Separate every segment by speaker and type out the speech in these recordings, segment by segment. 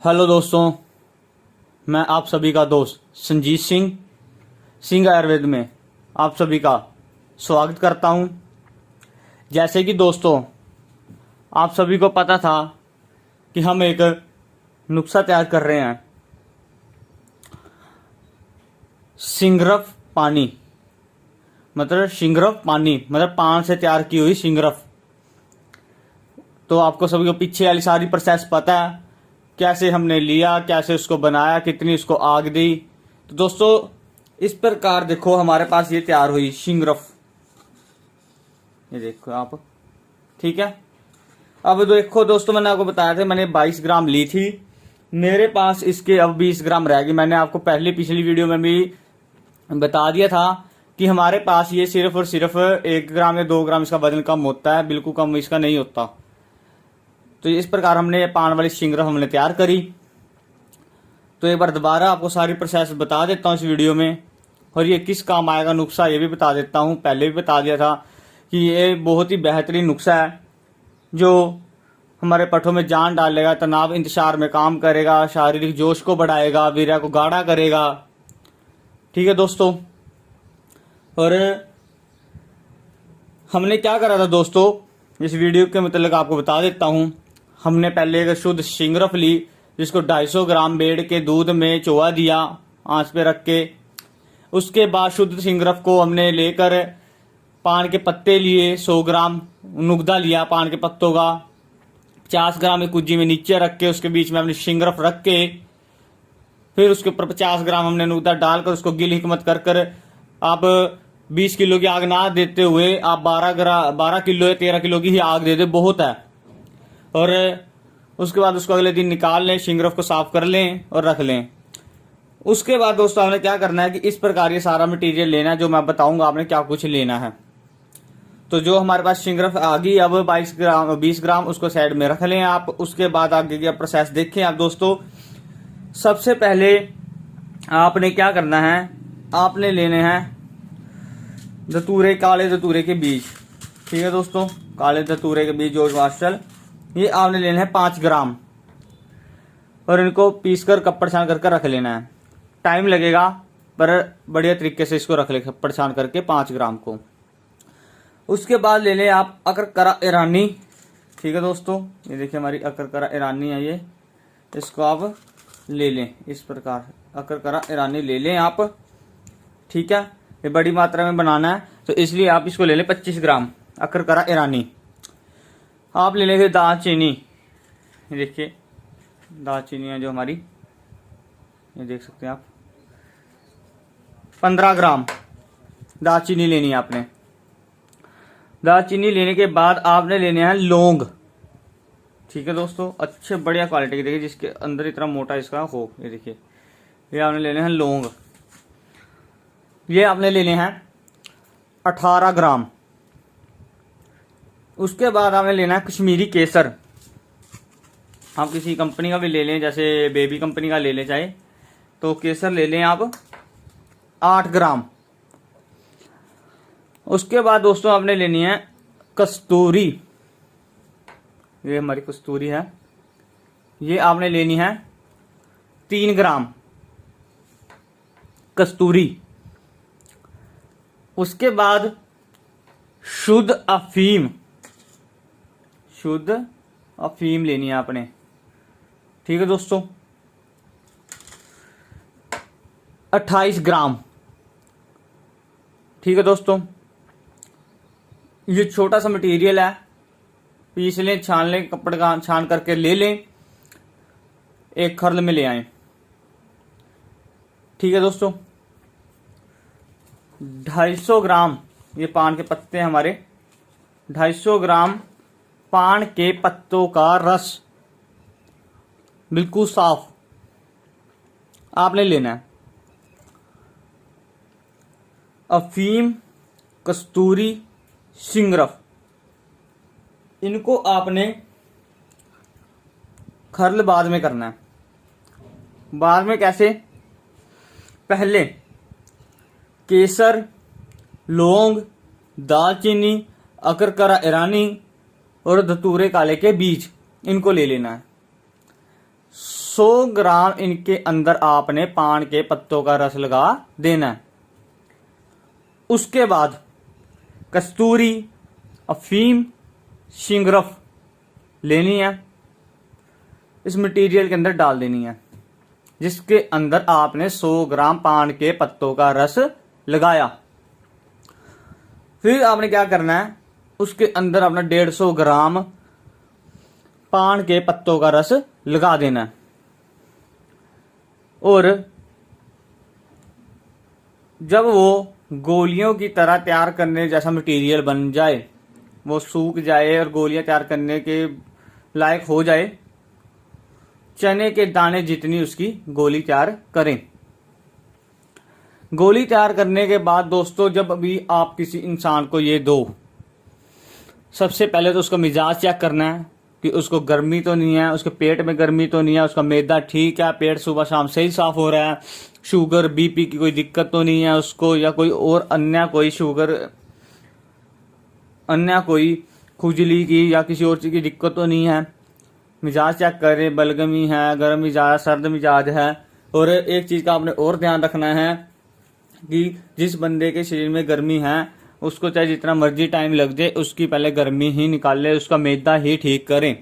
Speaker 1: Hello दोस्तों, मैं आप सभी का दोस्त संजीत सिंह आयुर्वेद में आप सभी का स्वागत करता हूं। जैसे कि दोस्तों आप सभी को पता था कि हम एक नुस्खा तैयार कर रहे हैं, सिंगरफ पानी मतलब पान से तैयार की हुई सिंगरफ। तो आपको सभी को पीछे वाली सारी प्रोसेस पता है, कैसे हमने लिया, कैसे उसको बनाया, कितनी उसको आग दी। तो दोस्तों इस प्रकार देखो हमारे पास ये तैयार हुई सिंगरफ, ये देखो आप, ठीक है। अब देखो दोस्तों, मैंने आपको बताया था मैंने 22 ग्राम ली थी, मेरे पास इसके अब 20 ग्राम रह गई। मैंने आपको पिछली वीडियो में भी बता दिया था कि हमारे पास ये सिर्फ और सिर्फ 1 ग्राम या 2 ग्राम इसका वजन कम होता है, बिल्कुल कम इसका नहीं होता। तो इस प्रकार हमने पान वाली सिंगरफ हमने तैयार करी। तो एक बार दोबारा आपको सारी प्रोसेस बता देता हूँ इस वीडियो में, और ये किस काम आएगा नुस्खा ये भी बता देता हूँ। पहले भी बता दिया था कि ये बहुत ही बेहतरीन नुस्खा है जो हमारे पट्टों में जान डालेगा, तनाव इंतशार में काम करेगा, शारीरिक जोश को बढ़ाएगा, वीर्य को गाढ़ा करेगा, ठीक है दोस्तों। और हमने क्या करा था दोस्तों, इस वीडियो के मतलब आपको बता देता हूँ। हमने पहले एक शुद्ध सिंगरफ ली, जिसको 250 ग्राम बेड़ के दूध में चोवा दिया आंच पे रख के। उसके बाद शुद्ध सिंगरफ को हमने लेकर पान के पत्ते लिए, 100 ग्राम नुगदा लिया पान के पत्तों का, 50 ग्राम एक कुज्जी में नीचे रख के उसके बीच में हमने सिंगरफ रख के, फिर उसके ऊपर 50 ग्राम हमने नुगदा डालकर उसको गिल हिकमत कर आप 20 किलो की आग ना देते हुए आप 12 किलो या 13 किलो की ही आग दे दे, बहुत है। और उसके बाद उसको अगले दिन निकाल लें, सिंगरफ को साफ कर लें और रख लें। उसके बाद दोस्तों हमने क्या करना है कि इस प्रकार ये सारा मटेरियल लेना है जो मैं बताऊंगा आपने क्या कुछ लेना है। तो जो हमारे पास सिंगरफ आ गई अब 20 ग्राम उसको साइड में रख लें आप। उसके बाद आगे की प्रोसेस देखें आप दोस्तों। सबसे पहले आपने क्या करना है, आपने लेने हैं धतूरे, काले धतूरे के बीज, ठीक है दोस्तों। काले धतूरे के बीज जॉर्ज मार्शल, ये आपने लेना है 5 ग्राम, और इनको पीस कर कपड़ छान करके रख लेना है। टाइम लगेगा पर बढ़िया तरीके से इसको रख ले कपड़ छान करके 5 ग्राम को। उसके बाद ले लें आप अकरकरा ईरानी, ठीक है दोस्तों। ये देखिए हमारी अकरकरा ईरानी है, ये इसको आप ले लें इस प्रकार, अकरकरा ईरानी ले लें आप, ठीक है। ये बड़ी मात्रा में बनाना है तो इसलिए आप इसको ले लें 25 ग्राम अकरकरा ईरानी। आप ले लेंगे दालचीनी, ये देखिए दालचीनी है जो हमारी, ये देख सकते हैं आप, 15 ग्राम दालचीनी लेनी है आपने। दालचीनी लेने के बाद आपने लेने हैं लौंग, ठीक है दोस्तों, अच्छे बढ़िया क्वालिटी की, देखिए जिसके अंदर इतना मोटा इसका हो, ये देखिए ये आपने लेने हैं लौंग। ये आपने लेने हैं 18 ग्राम। उसके बाद आपने लेना है कश्मीरी केसर, आप किसी कंपनी का भी ले लें, जैसे बेबी कंपनी का ले लें चाहे, तो केसर ले लें आप 8 ग्राम। उसके बाद दोस्तों आपने लेनी है कस्तूरी, ये हमारी कस्तूरी है, ये आपने लेनी है 3 ग्राम कस्तूरी। उसके बाद शुद्ध अफीम लेनी है आपने, ठीक है दोस्तों, 28 ग्राम, ठीक है दोस्तों। ये छोटा सा मटेरियल है, पीस लें, छान लें, कपड़े का छान करके ले लें, एक खरल में ले आए, ठीक है दोस्तों। 250 ग्राम ये पान के पत्ते हैं हमारे, 250 ग्राम पान के पत्तों का रस बिल्कुल साफ आपने लेना है। अफीम, कस्तूरी, सिंगरफ, इनको आपने खरल बाद में करना है। बाद में कैसे, पहले केसर, लौंग, दालचीनी, अकरकरा ईरानी और धतूरे काले के बीज, इनको ले लेना है। 100 ग्राम इनके अंदर आपने पान के पत्तों का रस लगा देना है। उसके बाद कस्तूरी, अफीम, शिंगरफ लेनी है, इस मटेरियल के अंदर डाल देनी है, जिसके अंदर आपने 100 ग्राम पान के पत्तों का रस लगाया। फिर आपने क्या करना है, उसके अंदर अपना 150 ग्राम पान के पत्तों का रस लगा देना है। और जब वो गोलियों की तरह तैयार करने जैसा मटेरियल बन जाए, वो सूख जाए और गोलियां तैयार करने के लायक हो जाए, चने के दाने जितनी उसकी गोली तैयार करें। गोली तैयार करने के बाद दोस्तों, जब भी आप किसी इंसान को ये दो, सबसे पहले तो उसका मिजाज चेक करना है कि उसको गर्मी तो नहीं है, उसके पेट में गर्मी तो नहीं है, उसका मैदा ठीक है, पेट सुबह शाम सही साफ हो रहा है, शुगर बीपी की कोई दिक्कत तो नहीं है उसको, या कोई और अन्य कोई शुगर, अन्य कोई खुजली की या किसी और चीज की दिक्कत तो नहीं है। मिजाज चेक करें, बलगमी है, गर्म मिजाज, सर्द मिजाज है। और एक चीज का आपने और ध्यान रखना है कि जिस बंदे के शरीर में गर्मी है, उसको चाहे जितना मर्जी टाइम लग जाए, उसकी पहले गर्मी ही निकाल ले, उसका मैदा ही ठीक करें,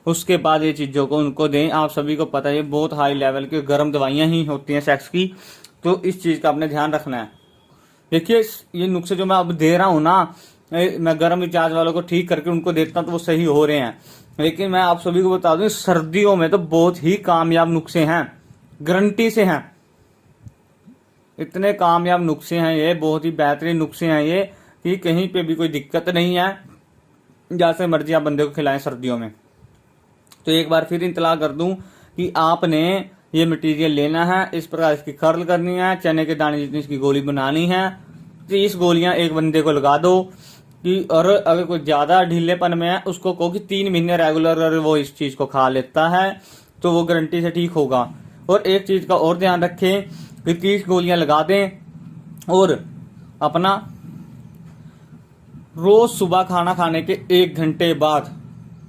Speaker 1: उसके बाद ये चीज़ों को उनको दें। आप सभी को पता है बहुत हाई लेवल की गर्म दवाइयाँ ही होती हैं सेक्स की, तो इस चीज़ का आपने ध्यान रखना है। देखिए ये नुस्खे जो मैं अब दे रहा हूँ ना, मैं गर्म मिजाज वालों को ठीक करके उनको देता हूँ तो वो सही हो रहे हैं, लेकिन मैं आप सभी को बता दूं सर्दियों में तो बहुत ही कामयाब नुस्खे हैं, गारंटी से हैं। इतने कामयाब नुस्खे हैं ये, बहुत ही बेहतरीन नुस्खे हैं ये कि कहीं पे भी कोई दिक्कत नहीं है, जैसे मर्जी आप बंदे को खिलाएं सर्दियों में। तो एक बार फिर इंतला कर दूं कि आपने ये मटेरियल लेना है, इस प्रकार इसकी कर्ल करनी है, चने के दाने जितनी इसकी गोली बनानी है, 30 गोलियां एक बंदे को लगा दो कि, और अगर कोई ज्यादा ढीलेपन में है उसको कहो कि 3 महीने रेगुलर अगर वो इस चीज को खा लेता है तो वो गारंटी से ठीक होगा। और एक चीज का और ध्यान रखें कि 30 गोलियां लगा दें और अपना रोज सुबह खाना खाने के 1 घंटे बाद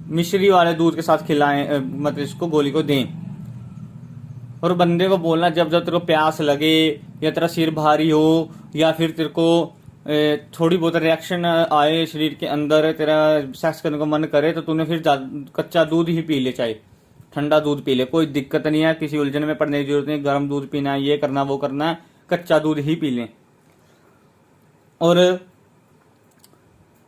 Speaker 1: मिश्री वाले दूध के साथ खिलाएं, मतलब इसको गोली को दें। और बंदे को बोलना जब जब तेरे को प्यास लगे या तेरा सिर भारी हो या फिर तेरे को थोड़ी बहुत रिएक्शन आए शरीर के अंदर, तेरा सेक्स करने को मन करे, तो तूने फिर कच्चा दूध ही पी ले, चाहे ठंडा दूध पी ले, कोई दिक्कत नहीं है, किसी उलझन में पड़ने की जरूरत नहीं, गर्म दूध पीना है, ये करना वो करना है, कच्चा दूध ही पी लें। और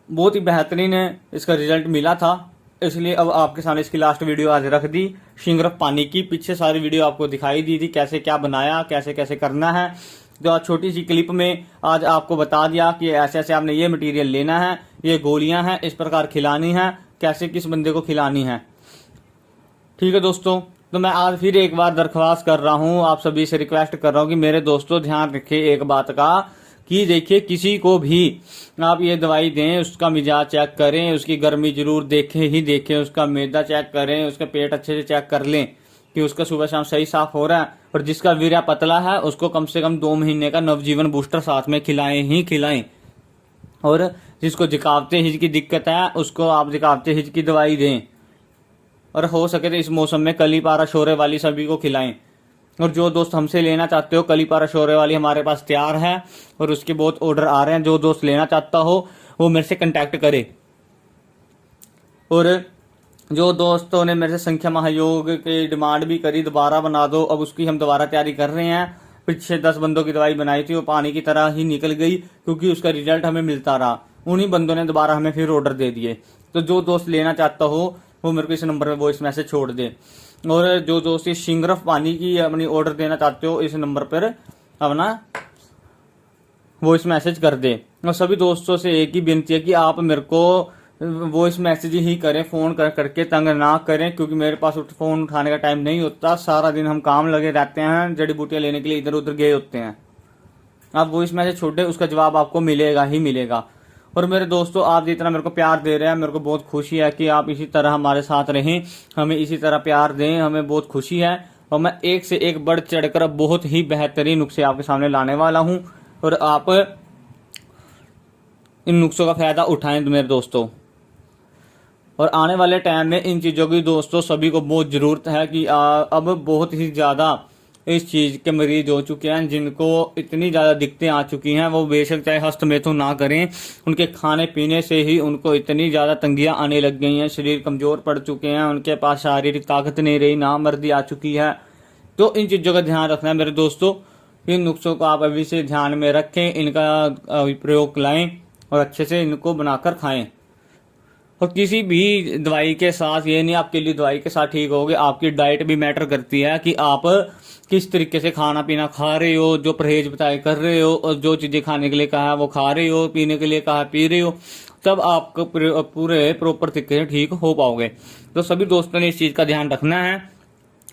Speaker 1: बहुत ही बेहतरीन इसका रिजल्ट मिला था, इसलिए अब आपके सामने इसकी लास्ट वीडियो आज रख दी। शिंगरफ पानी की पीछे सारी वीडियो आपको दिखाई दी थी, कैसे क्या बनाया, कैसे कैसे करना है। तो आज छोटी सी क्लिप में आज आपको बता दिया कि ऐसे ऐसे आपने ये मटेरियल लेना है, ये गोलियां हैं, इस प्रकार खिलानी है, कैसे किस बंदे को खिलानी है। ठीक है दोस्तों, तो मैं आज फिर एक बार दरख्वास्त कर रहा हूँ, आप सभी से रिक्वेस्ट कर रहा हूँ कि मेरे दोस्तों ध्यान रखें एक बात का कि देखिए किसी को भी आप ये दवाई दें, उसका मिजाज चेक करें, उसकी गर्मी जरूर देखें ही देखें, उसका मैदा चेक करें, उसका पेट अच्छे से चेक कर लें कि उसका सुबह शाम सही साफ हो रहा है। और जिसका वीर्य पतला है उसको कम से कम 2 महीने का नवजीवन बूस्टर साथ में खिलाएं ही खिलाएं। और जिसको जिकावते हिज की दिक्कत है उसको आप जिकावते हिज की दवाई दें, और हो सके तो इस मौसम में कली पारा शोरे वाली सभी को खिलाएं। और जो दोस्त हमसे लेना चाहते हो, कली पारा शोरे वाली हमारे पास तैयार है और उसके बहुत ऑर्डर आ रहे हैं, जो दोस्त लेना चाहता हो वो मेरे से कांटेक्ट करे। और जो दोस्तों ने मेरे से संख्या महायोग की डिमांड भी करी दोबारा बना दो, अब उसकी हम दोबारा तैयारी कर रहे हैं। पीछे 10 बंदों की दवाई बनाई थी, वो पानी की तरह ही निकल गई क्योंकि उसका रिजल्ट हमें मिलता रहा, उन्हीं बंदों ने दोबारा हमें फिर ऑर्डर दे दिए। तो जो दोस्त लेना चाहता हो वो मेरे को इस नंबर पर वॉइस मैसेज छोड़ दे। और जो दोस्त ये शिंगरफ पानी की अपनी ऑर्डर देना चाहते हो, इस नंबर पर अपना वॉइस मैसेज कर दे। और सभी दोस्तों से एक ही विनती है कि आप मेरे को वॉइस मैसेज ही करें, फोन करके तंग ना करें, क्योंकि मेरे पास फोन उठाने का टाइम नहीं होता, सारा दिन हम काम लगे रहते हैं, जड़ी बूटियां लेने के लिए इधर उधर गए होते हैं। आप वॉइस मैसेज छोड़े, उसका जवाब आपको मिलेगा ही मिलेगा। और मेरे दोस्तों आप जितना मेरे को प्यार दे रहे हैं, मेरे को बहुत खुशी है कि आप इसी तरह हमारे साथ रहें, हमें इसी तरह प्यार दें, हमें बहुत खुशी है। और मैं एक से एक बढ़ चढ़कर बहुत ही बेहतरीन नुस्खे आपके सामने लाने वाला हूं, और आप इन नुस्खों का फायदा उठाएं मेरे दोस्तों। और आने वाले टाइम में इन चीज़ों की दोस्तों सभी को बहुत ज़रूरत है कि अब बहुत ही ज़्यादा इस चीज़ के मरीज हो चुके हैं, जिनको इतनी ज़्यादा दिक्कतें आ चुकी हैं, वो बेशक चाहे हस्तमेथुन ना करें, उनके खाने पीने से ही उनको इतनी ज़्यादा तंगियां आने लग गई हैं, शरीर कमज़ोर पड़ चुके हैं, उनके पास शारीरिक ताकत नहीं रही, नामर्दी आ चुकी है। तो इन चीज़ों का ध्यान रखना है मेरे दोस्तों। इन नुस्खों को आप अभी से ध्यान में रखें, इनका प्रयोग लाएं और अच्छे से इनको बनाकर खाएं। और किसी भी दवाई के साथ ये नहीं आपके लिए दवाई के साथ ठीक होगे, आपकी डाइट भी मैटर करती है कि आप किस तरीके से खाना पीना खा रहे हो, जो परहेज बताए कर रहे हो, और जो चीज़ें खाने के लिए कहा है वो खा रहे हो, पीने के लिए कहा पी रहे हो, तब आप पूरे प्रॉपर तरीके से ठीक हो पाओगे। तो सभी दोस्तों ने इस चीज़ का ध्यान रखना है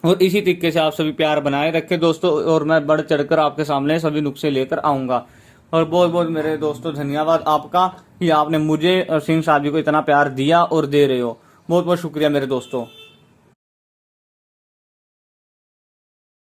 Speaker 1: और इसी तरीके से आप सभी प्यार बनाए रखें दोस्तों। और मैं बढ़ चढ़कर आपके सामने सभी नुस्खे लेकर आऊँगा। और बहुत बहुत मेरे दोस्तों धन्यवाद आपका कि आपने मुझे और सिंह साहब जी को इतना प्यार दिया और दे रहे हो। बहुत बहुत शुक्रिया मेरे दोस्तों।